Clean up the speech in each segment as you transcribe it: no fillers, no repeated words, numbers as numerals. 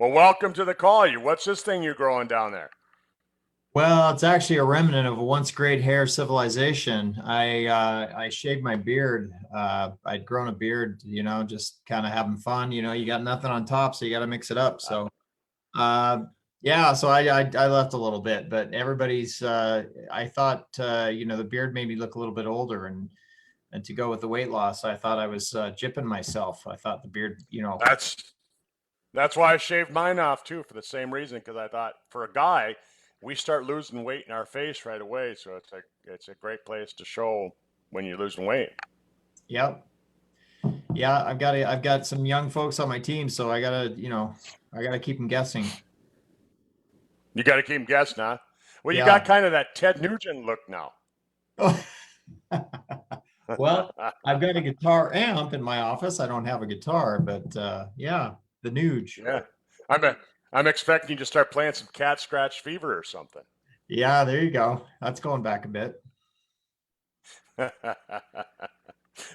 Well, welcome to the call. What's this thing you're growing down there? Well, it's actually a remnant of a once great hair civilization. I shaved my beard. I'd grown a beard, just kind of having fun. You got nothing on top, so you got to mix it up. Uh, Uh, yeah, so I left a little bit, but everybody's. I thought the beard made me look a little bit older, and to go with the weight loss, I thought I was gypping myself. I thought the beard, that's that's why I shaved mine off too, for the same reason. Because I thought for a guy, we start losing weight in our face right away, so it's a great place to show when you're losing weight. yep, yeah. I've got some young folks on my team, so I gotta keep them guessing. You got to keep them guessing, huh? Well, you got Yeah. kind of that Ted Nugent look now. Well, I've got a guitar amp in my office. I don't have a guitar, but yeah, the Nuge. Yeah, I'm a, I'm expecting you to start playing some Cat Scratch Fever or something. Yeah, there you go. That's going back a bit.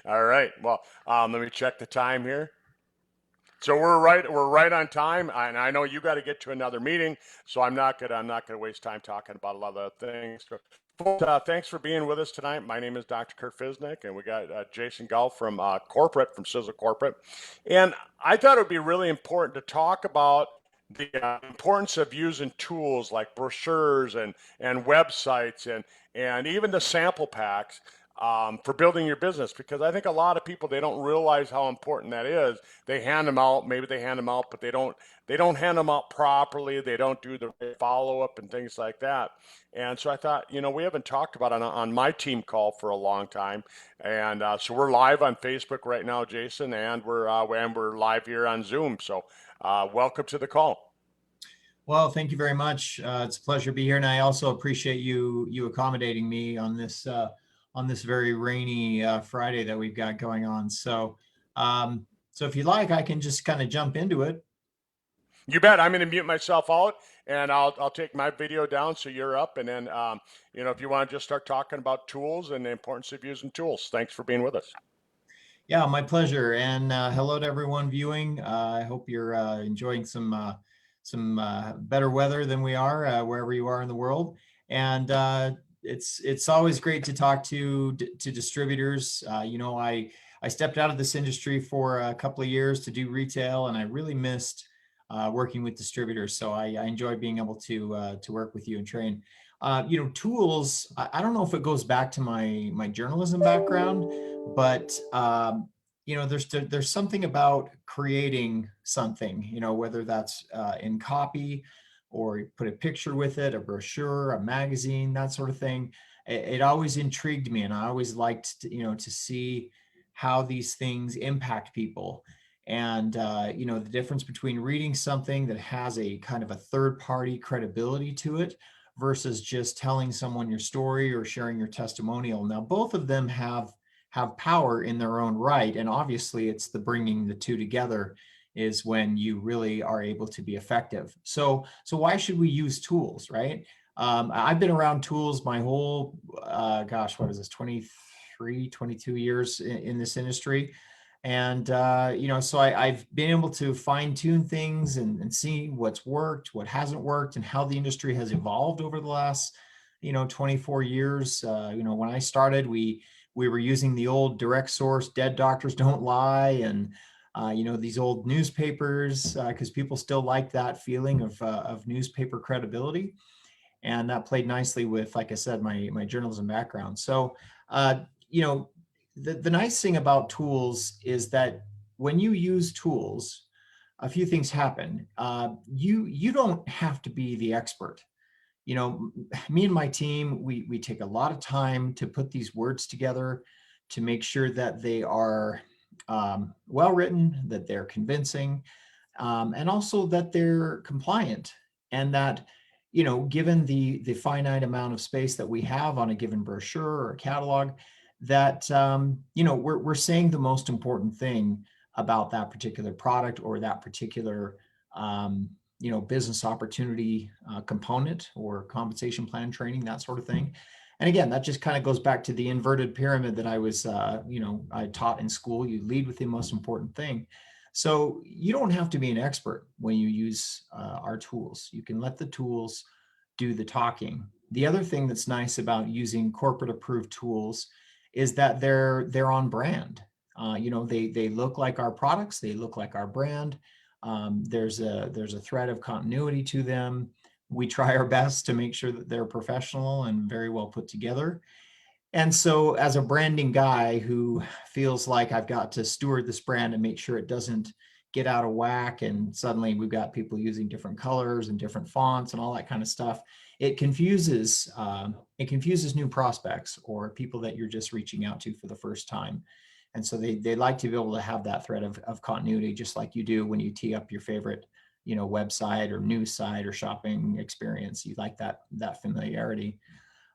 All right. Well, let me check the time here. So we're right on time, and I know you got to get to another meeting, so I'm not gonna waste time talking about a lot of other things. So, folks, thanks for being with us tonight. My name is Dr. Kurt Fisnick, and we got Jason Gough from from Sisel Corporate, and I thought it would be really important to talk about the importance of using tools like brochures and websites and even the sample packs for building your business, because I think a lot of people, they don't realize how important that is. They hand them out, maybe they hand them out, but they don't hand them out properly. They don't do the follow up and things like that. And so I thought, we haven't talked about it on my team call for a long time, and so we're live on Facebook right now, Jason, and we're live here on Zoom. So welcome to the call. Well, thank you very much. It's a pleasure to be here, and I also appreciate you accommodating me on this very rainy Friday that we've got going on. So if you like, I can just kind of jump into it. You bet. I'm going to mute myself out, and I'll take my video down so you're up, and then if you want to just start talking about tools and the importance of using tools. Thanks for being with us. Yeah, my pleasure. And hello to everyone viewing. I hope you're enjoying some better weather than we are wherever you are in the world. And it's always great to talk to distributors. I stepped out of this industry for a couple of years to do retail, and I really missed working with distributors. So I enjoy being able to work with you and train. Tools. I don't know if it goes back to my journalism background, but there's something about creating something, whether that's in copy or you put a picture with it, a brochure, a magazine, that sort of thing. It always intrigued me, and I always liked to see how these things impact people. And the difference between reading something that has a kind of a third party credibility to it versus just telling someone your story or sharing your testimonial. Now, both of them have power in their own right, and obviously it's the bringing the two together is when you really are able to be effective. So why should we use tools, right? I've been around tools my whole what is this, 23, 22 years in this industry. And so I've been able to fine tune things and see what's worked, what hasn't worked, and how the industry has evolved over the last 24 years. When I started, we were using the old direct source, dead doctors don't lie, and these old newspapers, because people still like that feeling of newspaper credibility, and that played nicely with, like I said, my journalism background. So uh, you know the nice thing about tools is that when you use tools, a few things happen. You don't have to be the expert. Me and my team, we take a lot of time to put these words together to make sure that they are well written, that they're convincing, and also that they're compliant, and that given the finite amount of space that we have on a given brochure or catalog, that we're saying the most important thing about that particular product or that particular business opportunity component or compensation plan training, that sort of thing. And again, that just kind of goes back to the inverted pyramid that I was I taught in school. You lead with the most important thing. So you don't have to be an expert when you use our tools. You can let the tools do the talking. The other thing that's nice about using corporate approved tools is that they're on brand. They look like our products, they look like our brand. There's a thread of continuity to them. We try our best to make sure that they're professional and very well put together. And so, as a branding guy who feels like I've got to steward this brand and make sure it doesn't get out of whack, and suddenly we've got people using different colors and different fonts and all that kind of stuff, it confuses new prospects or people that you're just reaching out to for the first time. And so they like to be able to have that thread of continuity, just like you do when you tee up your favorite, website or news site or shopping experience. You like that familiarity.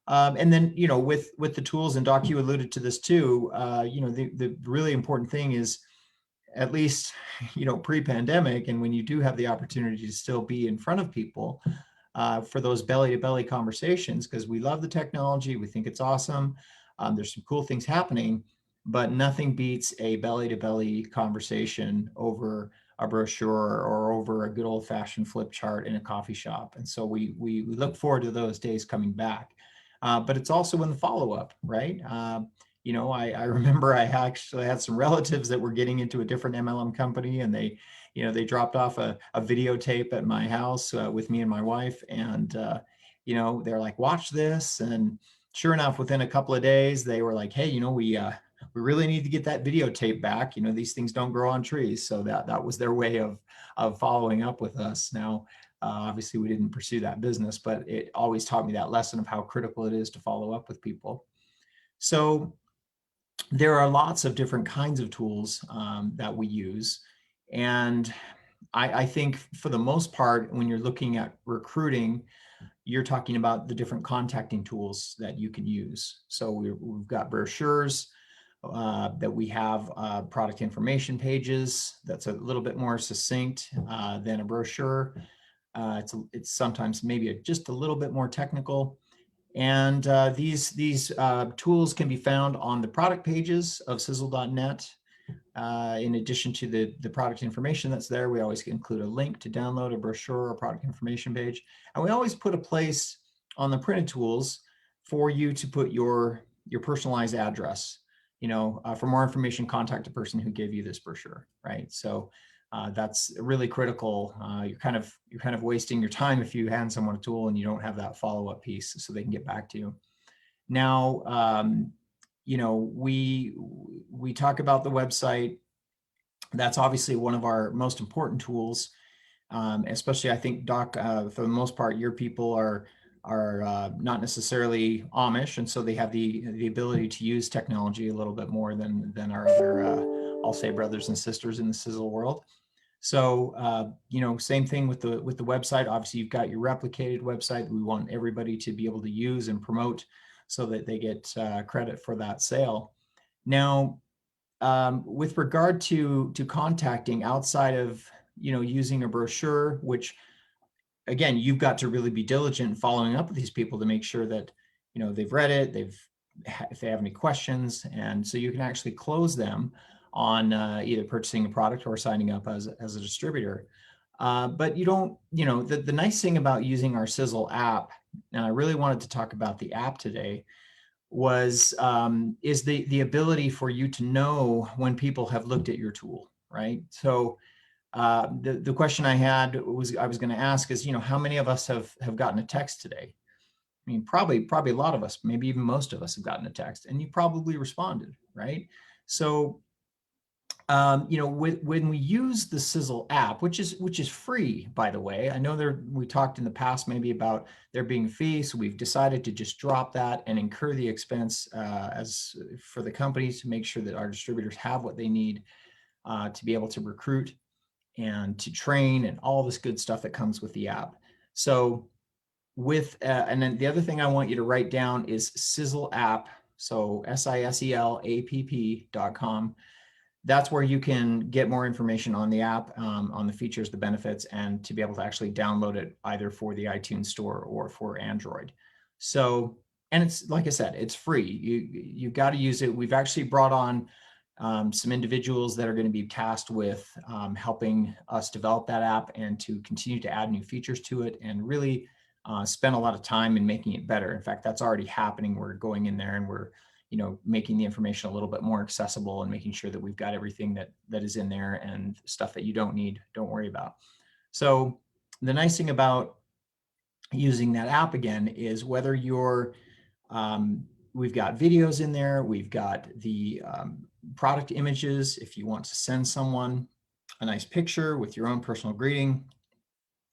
And then, with the tools, and Doc, you alluded to this too, the really important thing is, at least, pre-pandemic, and when you do have the opportunity to still be in front of people for those belly-to-belly conversations, because we love the technology, we think it's awesome. There's some cool things happening, but nothing beats a belly-to-belly conversation over a brochure or over a good old-fashioned flip chart in a coffee shop. And so we look forward to those days coming back. But it's also in the follow-up, right? I remember I actually had some relatives that were getting into a different MLM company, and they dropped off a videotape at my house with me and my wife, and they're like, watch this. And sure enough, within a couple of days, they were like, hey, we really need to get that videotape back. These things don't grow on trees. So that was their way of following up with us. Now, obviously, we didn't pursue that business, but it always taught me that lesson of how critical it is to follow up with people. So there are lots of different kinds of tools that we use. And I think for the most part, when you're looking at recruiting, you're talking about the different contacting tools that you can use. So we've got brochures, that we have product information pages that's a little bit more succinct than a brochure. It's sometimes maybe just a little bit more technical. And these tools can be found on the product pages of Sisel.net. In addition to the product information that's there, we always include a link to download a brochure or product information page. And we always put a place on the printed tools for you to put your personalized address. For more information, contact the person who gave you this brochure, right? So that's really critical. You're kind of wasting your time if you hand someone a tool and you don't have that follow-up piece so they can get back to you. Now, we talk about the website. That's obviously one of our most important tools, especially, I think, Doc, for the most part, your people are not necessarily Amish, and so they have the ability to use technology a little bit more than our other, I'll say, brothers and sisters in the Sisel world. So, same thing with the website. Obviously, you've got your replicated website that we want everybody to be able to use and promote so that they get credit for that sale. Now, with regard to contacting outside of, using a brochure, which, again, you've got to really be diligent in following up with these people to make sure that, they've read it, if they have any questions, and so you can actually close them on either purchasing a product or signing up as a distributor. But you don't, the nice thing about using our Sisel app, and I really wanted to talk about the app today, is the ability for you to know when people have looked at your tool, right? So the question I was going to ask is, how many of us have gotten a text today? I mean, probably a lot of us, maybe even most of us have gotten a text, and you probably responded, right? So, when we use the Sisel app, which is free, by the way, I know we talked in the past maybe about there being fees, so we've decided to just drop that and incur the expense as for the companies to make sure that our distributors have what they need to be able to recruit and to train and all this good stuff that comes with the app. So and then the other thing I want you to write down is Sisel app. So SISELAPP.com. That's where you can get more information on the app, on the features, the benefits, and to be able to actually download it either for the iTunes store or for Android. So, and it's, like I said, it's free. You've got to use it. We've actually brought on some individuals that are going to be tasked with helping us develop that app and to continue to add new features to it and really spend a lot of time in making it better. In fact, that's already happening. We're going in there and we're making the information a little bit more accessible and making sure that we've got everything that is in there, and stuff that you don't need, don't worry about. So the nice thing about using that app again is whether you're we've got videos in there, we've got the product images. If you want to send someone a nice picture with your own personal greeting,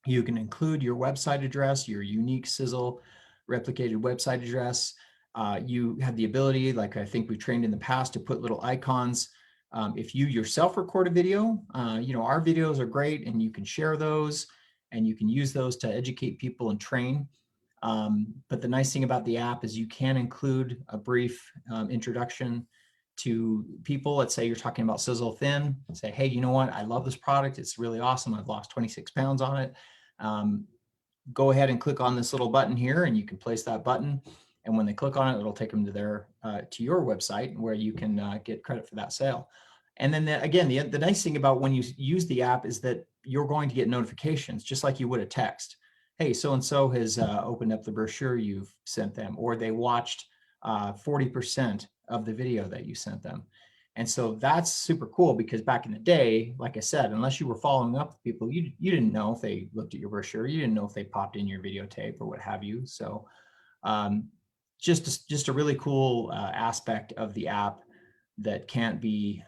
you can include your website address, your unique Sisel replicated website address. You have the ability, like I think we've trained in the past, to put little icons. If you yourself record a video, our videos are great and you can share those and you can use those to educate people and train. But the nice thing about the app is you can include a brief introduction to people. Let's say you're talking about Sizzle Thin, say, hey, you know what? I love this product. It's really awesome. I've lost 26 pounds on it. Go ahead and click on this little button here, and you can place that button. And when they click on it, it'll take them to your website where you can get credit for that sale. And then again, the nice thing about when you use the app is that you're going to get notifications just like you would a text. Hey, so-and-so has opened up the brochure you've sent them, or they watched 40% of the video that you sent them. And so that's super cool, because back in the day, like I said, unless you were following up with people, you didn't know if they looked at your brochure, you didn't know if they popped in your videotape or what have you. So just a really cool aspect of the app that can't be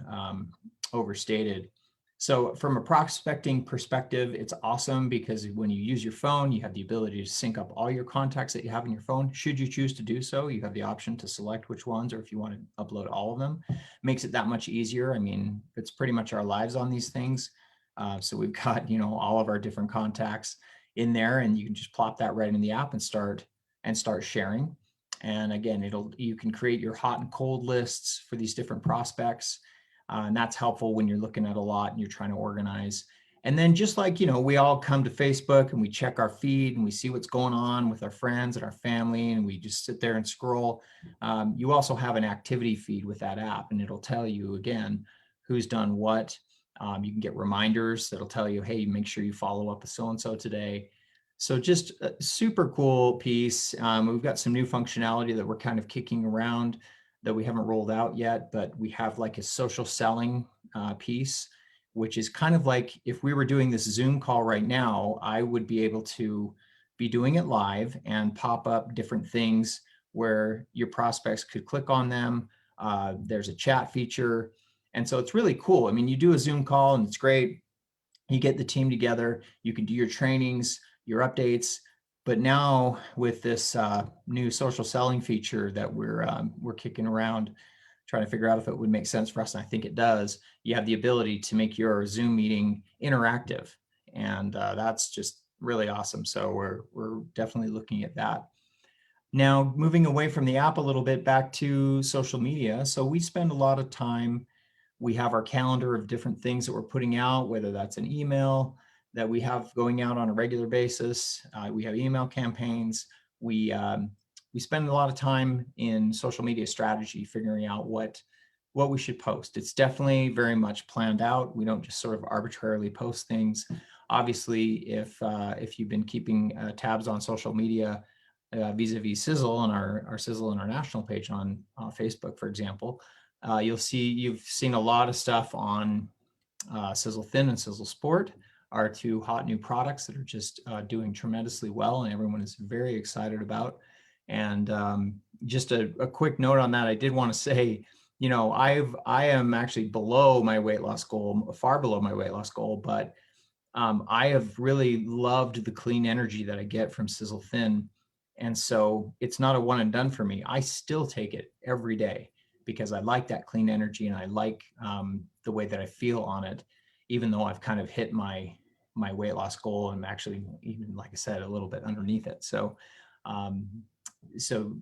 overstated. So from a prospecting perspective, it's awesome because when you use your phone, you have the ability to sync up all your contacts that you have in your phone. Should you choose to do so, you have the option to select which ones, or if you want to upload all of them. Makes it that much easier. I mean, it's pretty much our lives on these things. So we've got, all of our different contacts in there, and you can just plop that right in the app and start sharing. And again, you can create your hot and cold lists for these different prospects. And that's helpful when you're looking at a lot and you're trying to organize. And then just like, we all come to Facebook and we check our feed and we see what's going on with our friends and our family, and we just sit there and scroll. You also have an activity feed with that app, and it'll tell you again who's done what. You can get reminders that'll tell you, hey, make sure you follow up with so-and-so today. So just a super cool piece. We've got some new functionality that we're kind of kicking around that we haven't rolled out yet, but we have like a social selling piece, which is kind of like if we were doing this Zoom call right now, I would be able to be doing it live and pop up different things where your prospects could click on them. There's a chat feature. And so it's really cool. I mean, you do a Zoom call and it's great. You get the team together, you can do your trainings, your updates. But now with this new social selling feature that we're kicking around, trying to figure out if it would make sense for us, and I think it does, you have the ability to make your Zoom meeting interactive, and that's just really awesome. So we're definitely looking at that. Now, moving away from the app a little bit, back to social media. So we spend a lot of time. We have our calendar of different things that we're putting out, whether that's an email that we have going out on a regular basis. We have email campaigns. We spend a lot of time in social media strategy, figuring out what we should post. It's definitely very much planned out. We don't just sort of arbitrarily post things. Obviously, if you've been keeping tabs on social media vis-a-vis Sisel and our Sisel International page on Facebook, for example, you've seen a lot of stuff on Sizzle Thin and Sizzle Sport, our two hot new products that are just doing tremendously well, and everyone is very excited about. And just a quick note on that, I did want to say, I am actually below my weight loss goal, far below my weight loss goal, but I have really loved the clean energy that I get from Sizzle Thin. And so it's not a one and done for me. I still take it every day because I like that clean energy and I like the way that I feel on it, even though I've kind of hit my weight loss goal and I'm actually, even like I said, a little bit underneath it. So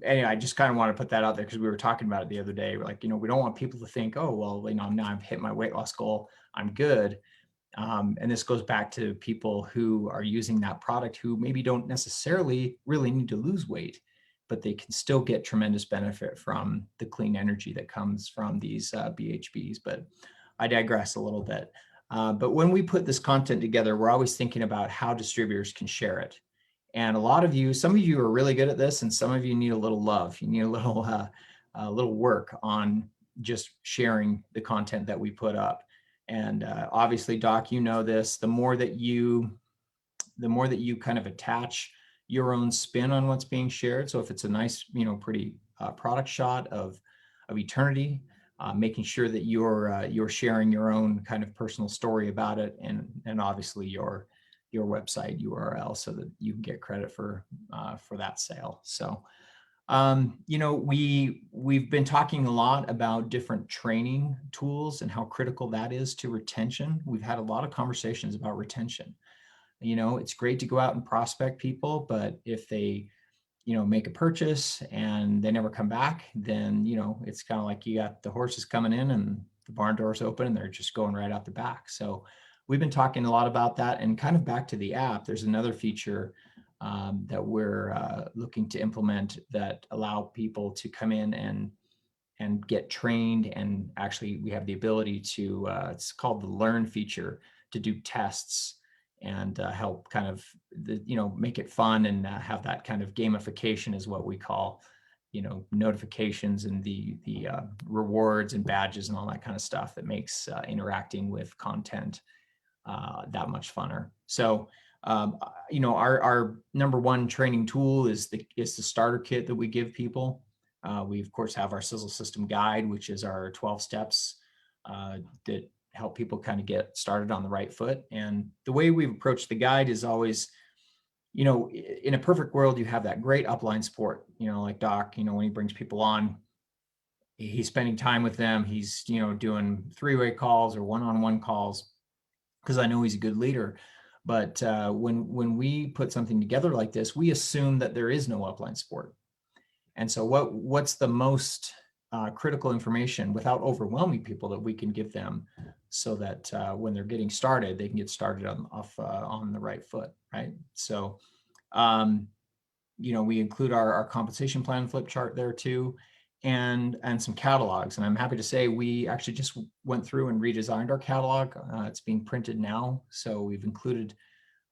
anyway, I just kind of want to put that out there because we were talking about it the other day. We're like, we don't want people to think, oh, well, now I've hit my weight loss goal, I'm good. And this goes back to people who are using that product who maybe don't necessarily really need to lose weight. but they can still get tremendous benefit from the clean energy that comes from these BHBs. But I digress a little bit. But when we put this content together, we're always thinking about how distributors can share it. And a lot of you, some of you are really good at this, and some of you need a little love. You need a little work on just sharing the content that we put up. And obviously, Doc, you know this. The more that you kind of attach your own spin on what's being shared. So if it's a nice, pretty product shot of eternity, making sure that you're sharing your own kind of personal story about it, and obviously your website URL, so that you can get credit for that sale. So we've been talking a lot about different training tools and how critical that is to retention. We've had a lot of conversations about retention. It's great to go out and prospect people, but if they make a purchase and they never come back, then it's kind of like you got the horses coming in and the barn doors open and they're just going right out the back. So we've been talking a lot about that. And kind of back to the app, there's another feature that we're looking to implement that allow people to come in and get trained. And actually we have the ability to it's called the learn feature, to do tests and help kind of make it fun and have that kind of gamification, is what we call notifications and the rewards and badges and all that kind of stuff that makes interacting with content that much funner. So our number one training tool is the starter kit that we give people. We of course have our Sisel system guide, which is our 12 steps that help people kind of get started on the right foot. And the way we've approached the guide is always, in a perfect world, you have that great upline support, like Doc, when he brings people on, he's spending time with them. He's, doing three-way calls or one-on-one calls, because I know he's a good leader. But when we put something together like this, we assume that there is no upline support. And so what's the most critical information without overwhelming people that we can give them, so that when they're getting started, they can get started on the right foot, right? So, we include our compensation plan flip chart there too, and some catalogs. And I'm happy to say we actually just went through and redesigned our catalog. It's being printed now, so we've included.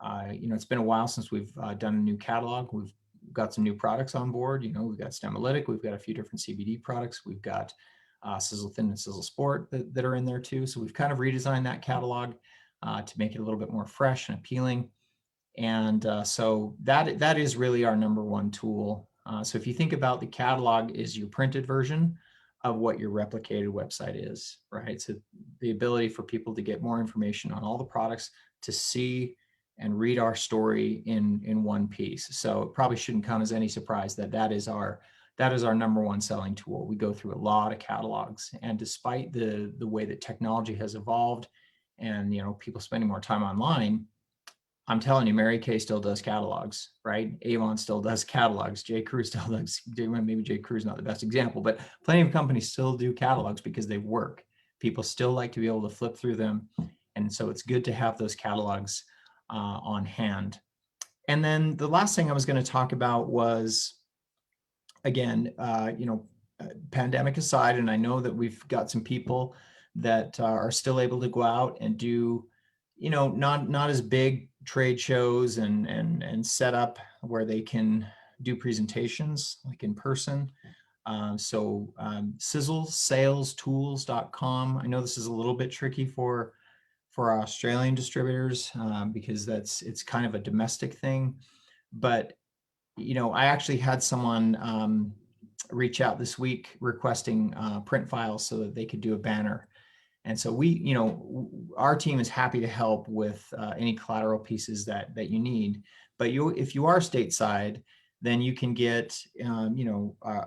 It's been a while since we've done a new catalog. We've got some new products on board. We've got Stemolytic, we've got a few different CBD products, we've got Sisel Thin and Sisel Sport that are in there too. So we've kind of redesigned that catalog to make it a little bit more fresh and appealing. And so that is really our number one tool. So if you think about the catalog is your printed version of what your replicated website is, right? So the ability for people to get more information on all the products, to see and read our story in one piece. So it probably shouldn't come as any surprise that is our number one selling tool. We go through a lot of catalogs, and despite the way that technology has evolved and people spending more time online, I'm telling you, Mary Kay still does catalogs, right? Avon still does catalogs. J. Crew still does. Maybe J. Crew is not the best example, but plenty of companies still do catalogs because they work. People still like to be able to flip through them, and so it's good to have those catalogs on hand. And then the last thing I was going to talk about was, again, pandemic aside, and I know that we've got some people that are still able to go out and do, not as big trade shows and set up where they can do presentations like in person. SiselSalesTools.com. I know this is a little bit tricky for our Australian distributors because it's kind of a domestic thing. But, I actually had someone reach out this week requesting print files so that they could do a banner. And so our team is happy to help with any collateral pieces that you need. But if you are stateside, then you can get,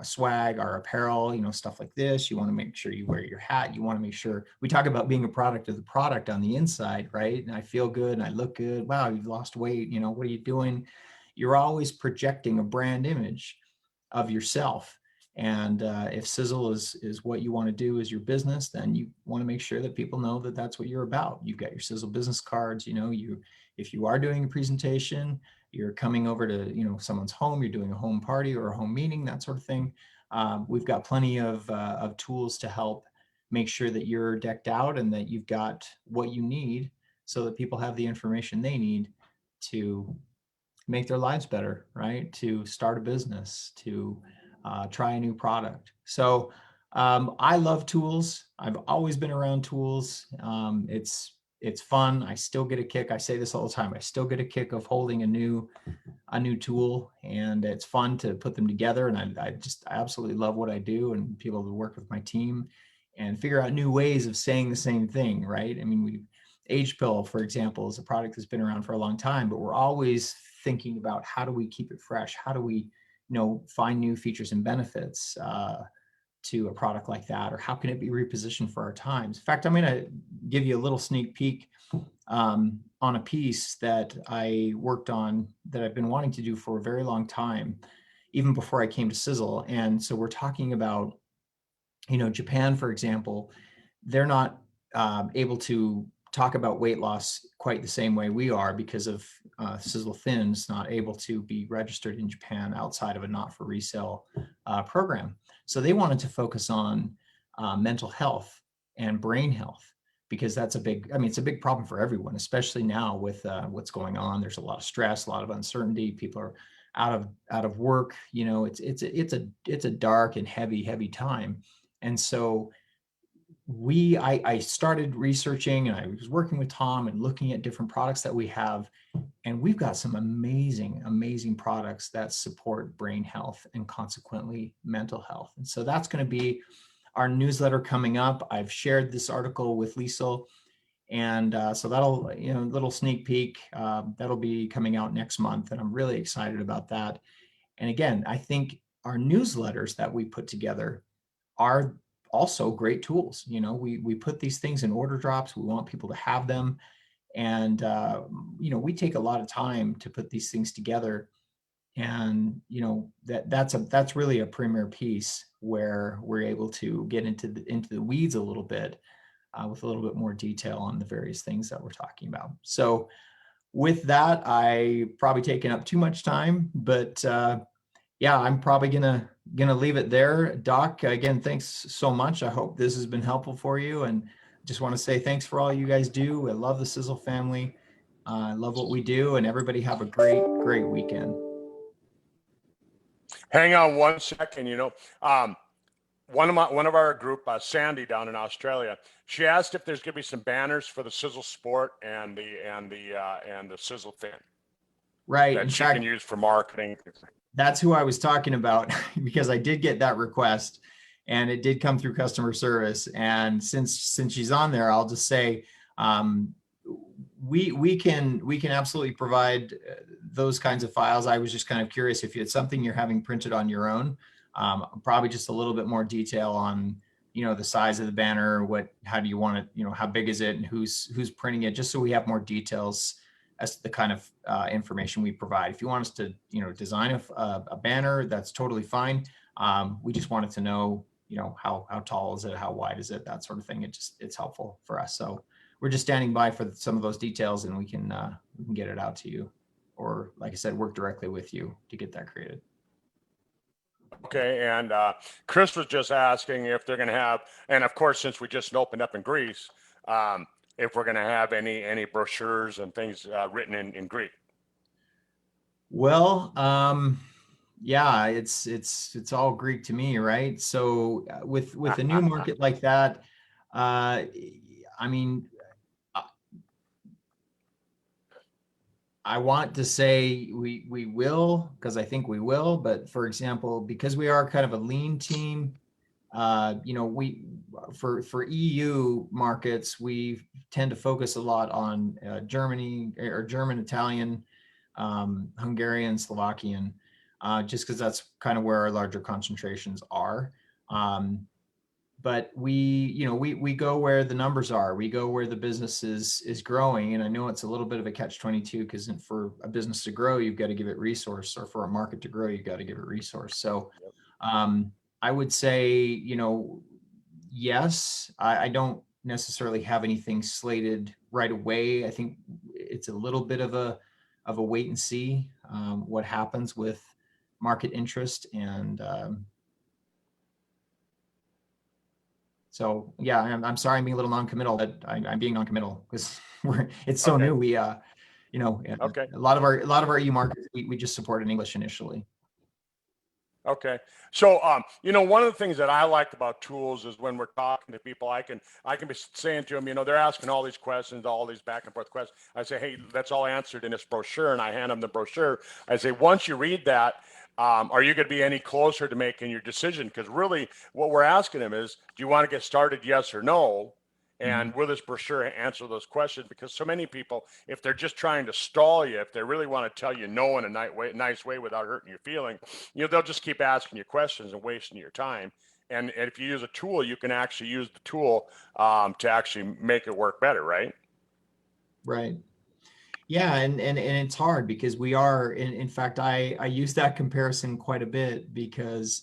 swag or apparel, stuff like this. You want to make sure you wear your hat. You want to make sure, we talk about being a product of the product on the inside, right? And I feel good and I look good. Wow, you've lost weight. What are you doing? You're always projecting a brand image of yourself. And if Sisel is what you want to do as your business, then you want to make sure that people know that that's what you're about. You've got your Sisel business cards. If you are doing a presentation, you're coming over to, someone's home, you're doing a home party or a home meeting, that sort of thing. We've got plenty of tools to help make sure that you're decked out and that you've got what you need so that people have the information they need to make their lives better, right? To start a business, to try a new product. So I love tools. I've always been around tools. It's fun. I still get a kick. I say this all the time. I still get a kick of holding a new tool, and it's fun to put them together. And I absolutely love what I do, and be able to work with my team and figure out new ways of saying the same thing, right? I mean, Age Pill, for example, is a product that's been around for a long time, but we're always thinking about how do we keep it fresh? How do we, find new features and benefits to a product like that, or how can it be repositioned for our times? In fact, I'm going to give you a little sneak peek on a piece that I worked on that I've been wanting to do for a very long time, even before I came to Sisel. And so we're talking about, Japan, for example, they're not able to talk about weight loss quite the same way we are because of Sizzle Thins not able to be registered in Japan outside of a not for resale program. So they wanted to focus on mental health and brain health because that's it's a big problem for everyone, especially now with what's going on. There's a lot of stress, a lot of uncertainty. People are out of work. It's a dark and heavy time. And so I started researching, and I was working with Tom and looking at different products that we have. And we've got some amazing products that support brain health and consequently mental health. And so that's going to be our newsletter coming up. I've shared this article with Liesel. And so that'll, little sneak peek, that'll be coming out next month. And I'm really excited about that. And again, I think our newsletters that we put together are also great tools. We put these things in order drops. We want people to have them. And, we take a lot of time to put these things together. And, that's really a premier piece where we're able to get into the weeds a little bit with a little bit more detail on the various things that we're talking about. So with that, I probably taken up too much time, but yeah, I'm probably gonna leave it there. Doc, again, thanks so much. I hope this has been helpful for you, and just want to say thanks for all you guys do. I love the Sizzle family. I love what we do, and everybody have a great weekend. Hang on one second. One of our group, Sandy down in Australia, she asked if there's going to be some banners for the Sizzle Sport and the Sizzle Thin Right. that In she can fact, use for marketing. that's who I was talking about because I did get that request, and it did come through customer service. And since she's on there, I'll just say um, we can absolutely provide those kinds of files. I was just kind of curious if it's something you're having printed on your own. Probably just a little bit more detail on the size of the banner, how do you want it, how big is it, and who's printing it, just so we have more details as to the kind of information we provide. If you want us to design a banner, that's totally fine. We just wanted to know how tall is it, how wide is it, that sort of thing. It's helpful for us. So we're just standing by for some of those details, and we can get it out to you, or like I said, work directly with you to get that created. Okay, and Chris was just asking if they're going to have, and of course, since we just opened up in Greece, if we're going to have any brochures and things written in Greek. Well, yeah, it's all Greek to me, right? So with a new market like that, I mean, I want to say we will, because I think we will. But for example, because we are kind of a lean team, we for EU markets, we tend to focus a lot on Germany or German, Italian, Hungarian, Slovakian, just because that's kind of where our larger concentrations are. But we go where the numbers are. We go where the business is growing. And I know it's a little bit of a catch-22 because for a business to grow, you've got to give it resource, or for a market to grow, you've got to give it resource. So I would say, yes, I don't necessarily have anything slated right away. I think it's a little bit of a wait and see. what happens with market interest. And so, yeah, I'm sorry I'm being a little non-committal, but I'm being non-committal because it's so Okay. new. We, you know, Okay. a lot of our EU markets, we just support in English initially. Okay. So, one of the things that I like about tools is when we're talking to people, I can be saying to them, they're asking all these questions, all these back and forth questions. I say, hey, that's all answered in this brochure, and I hand them the brochure. I say, once you read that, are you going to be any closer to making your decision? Because really, what we're asking them is, do you want to get started, yes or no? Mhm. And will this brochure answer those questions? Because so many people, if they're just trying to stall you, if they really want to tell you no in a nice way without hurting your feelings, they'll just keep asking you questions and wasting your time. And if you use a tool, you can actually use the tool to actually make it work better, right? Right. Yeah, and it's hard because we are, in fact, I use that comparison quite a bit because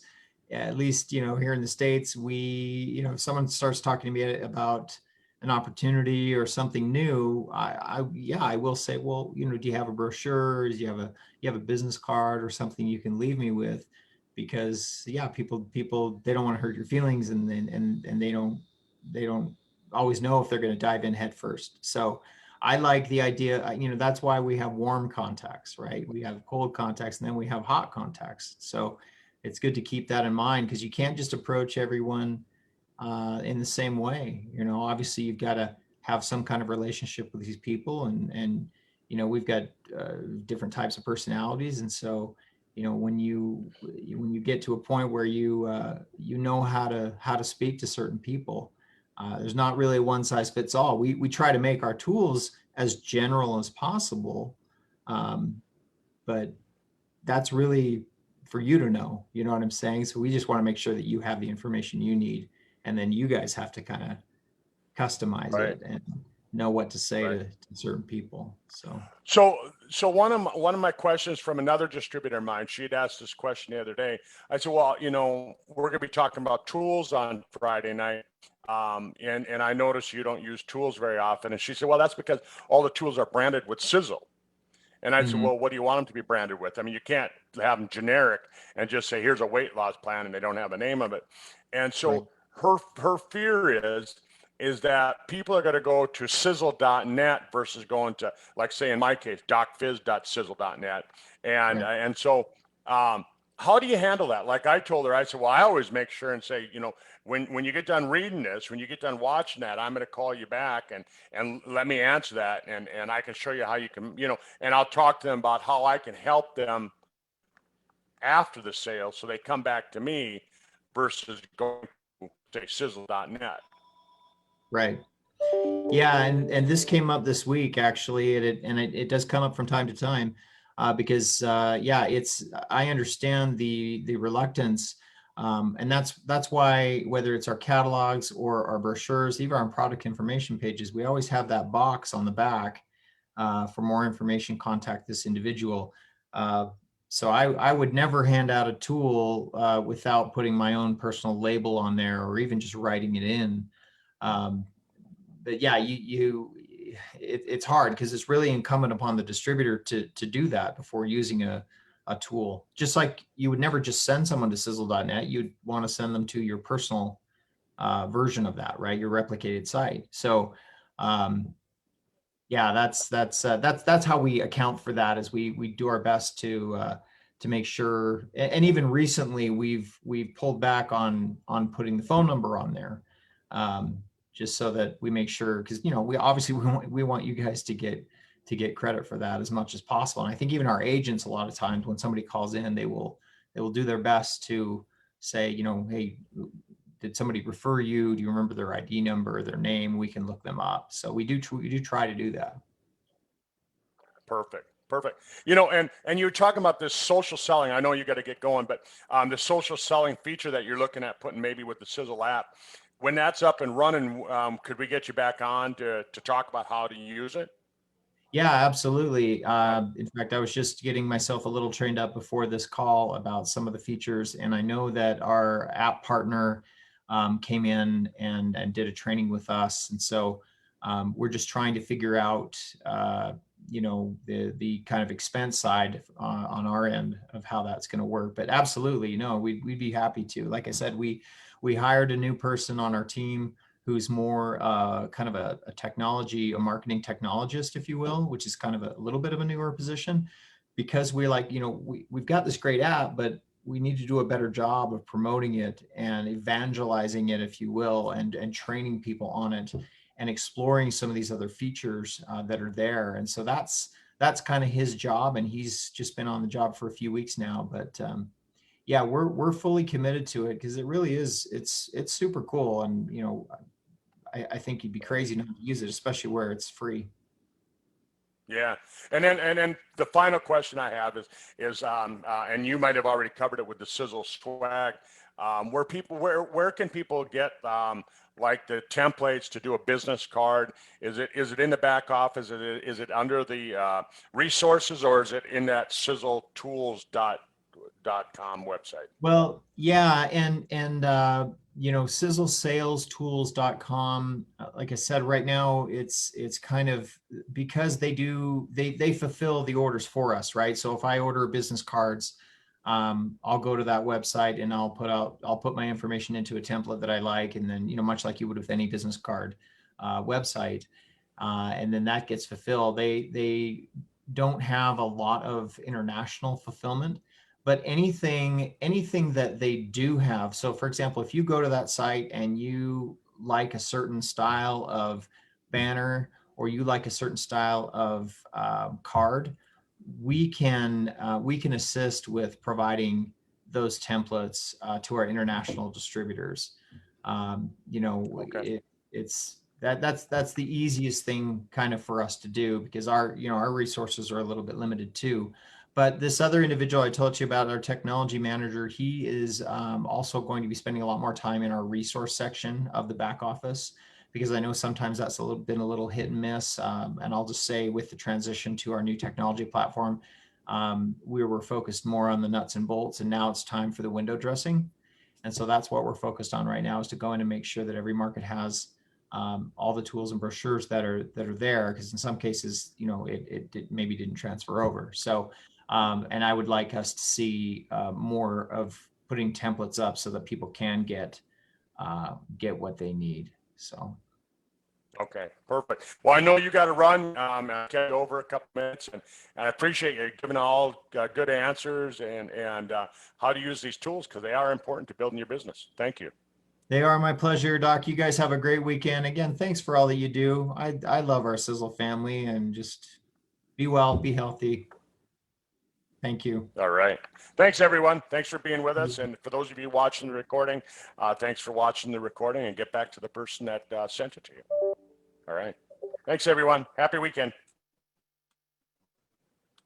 at least, here in the States, if someone starts talking to me about an opportunity or something new, yeah, I will say, well, do you have a brochure? Do you have a business card or something you can leave me with? Because yeah, people, they don't want to hurt your feelings, and they don't always know if they're going to dive in head first. So I like the idea, that's why we have warm contacts, right? We have cold contacts, and then we have hot contacts. So it's good to keep that in mind because you can't just approach everyone in the same way. Obviously you've got to have some kind of relationship with these people, and we've got different types of personalities, and so when you get to a point where you know how to speak to certain people, there's not really a one size fits all. We try to make our tools as general as possible, um, but that's really for you to know. You know what I'm saying? So we just want to make sure that you have the information you need, and then you guys have to kind of customize Right. it and know what to say Right. to certain people. So So one of my questions from another distributor of mine, she had asked this question the other day. I said, well, we're going to be talking about tools on Friday night, and I notice you don't use tools very often. And she said, well, that's because all the tools are branded with Sisel. And I said, mhm, well, what do you want them to be branded with? I mean, you can't have them generic and just say, here's a weight loss plan, and they don't have a name of it. And right, so her fear is that people are going to go to sizzle.net versus going to, like, say in my case, docfizz.sizzle.net. And right. and so how do you handle that? Like I told her, I said, well, I always make sure and say, when you get done reading this, when you get done watching that, I'm going to call you back and let me answer that, and I can show you how you can, and I'll talk to them about how I can help them after the sale so they come back to me versus going to say sizzle.net. Right. Yeah, and this came up this week actually, and it does come up from time to time, because yeah, I understand the reluctance, and that's why whether it's our catalogs or our brochures, even our product information pages, we always have that box on the back, for more information, contact this individual. Uh, so I would never hand out a tool without putting my own personal label on there or even just writing it in. Um, but yeah, it's hard because it's really incumbent upon the distributor to do that before using a tool. Just like you would never just send someone to sizzle.net, you'd want to send them to your personal version of that, right? Your replicated site. So um, yeah, that's how we account for that. Is we do our best to make sure. And even recently, we've pulled back on putting the phone number on there, just so that we make sure, because we obviously we want you guys to get credit for that as much as possible. And I think even our agents, a lot of times when somebody calls in, they will do their best to say, hey, did somebody refer you? Do you remember their ID number, their name? We can look them up. So we do try to do that. Perfect. Perfect. And you're talking about this social selling. I know you got to get going, but the social selling feature that you're looking at putting maybe with the Sizzle app, when that's up and running, could we get you back on to talk about how to use it? Yeah, absolutely. In fact, I was just getting myself a little trained up before this call about some of the features, and I know that our app partner came in and did a training with us, and so we're just trying to figure out the kind of expense side on our end of how that's going to work. But absolutely, we'd be happy to. Like I said, we hired a new person on our team who's more kind of a marketing technologist, if you will, which is kind of a little bit of a newer position, because we've got this great app, but we need to do a better job of promoting it and evangelizing it, if you will, and training people on it and exploring some of these other features that are there. And so that's kind of his job, and he's just been on the job for a few weeks now. But yeah, we're fully committed to it because it really is. It's super cool, and I think you'd be crazy not to use it, especially where it's free. Yeah, and then the final question I have is and you might have already covered it with the Sizzle swag. Where can people get like the templates to do a business card? Is it in the back office? Is it under the resources, or is it in that sizzletools.com website? Well, yeah, and sizzlesalestools.com, like I said, right now it's kind of, because they fulfill the orders for us, right? So if I order business cards, I'll go to that website and I'll put my information into a template that I like, and then much like you would with any business card website, and then that gets fulfilled. They don't have a lot of international fulfillment, but anything that they do have. So for example, if you go to that site and you like a certain style of banner, or you like a certain style of card, we can assist with providing those templates to our international distributors. Okay. That's the easiest thing kind of for us to do, because our resources are a little bit limited too. But this other individual I told you about, our technology manager, he is also going to be spending a lot more time in our resource section of the back office, because I know sometimes that's been a little hit and miss. And I'll just say, with the transition to our new technology platform, we were focused more on the nuts and bolts, and now it's time for the window dressing. And so that's what we're focused on right now, is to go in and make sure that every market has all the tools and brochures that are there, because in some cases, it maybe didn't transfer over. So, and I would like us to see more of putting templates up so that people can get what they need. So. Okay, perfect. Well, I know you got to run. I get over a couple minutes, and I appreciate you giving all good answers and how to use these tools, because they are important to building your business. Thank you. They are my pleasure, Doc. You guys have a great weekend. Again, thanks for all that you do. I love our Sizzle family, and just be well, be healthy. Thank you. All right. Thanks, everyone. Thanks for being with us. And for those of you watching the recording, thanks for watching the recording, and get back to the person that sent it to you. All right. Thanks, everyone. Happy weekend.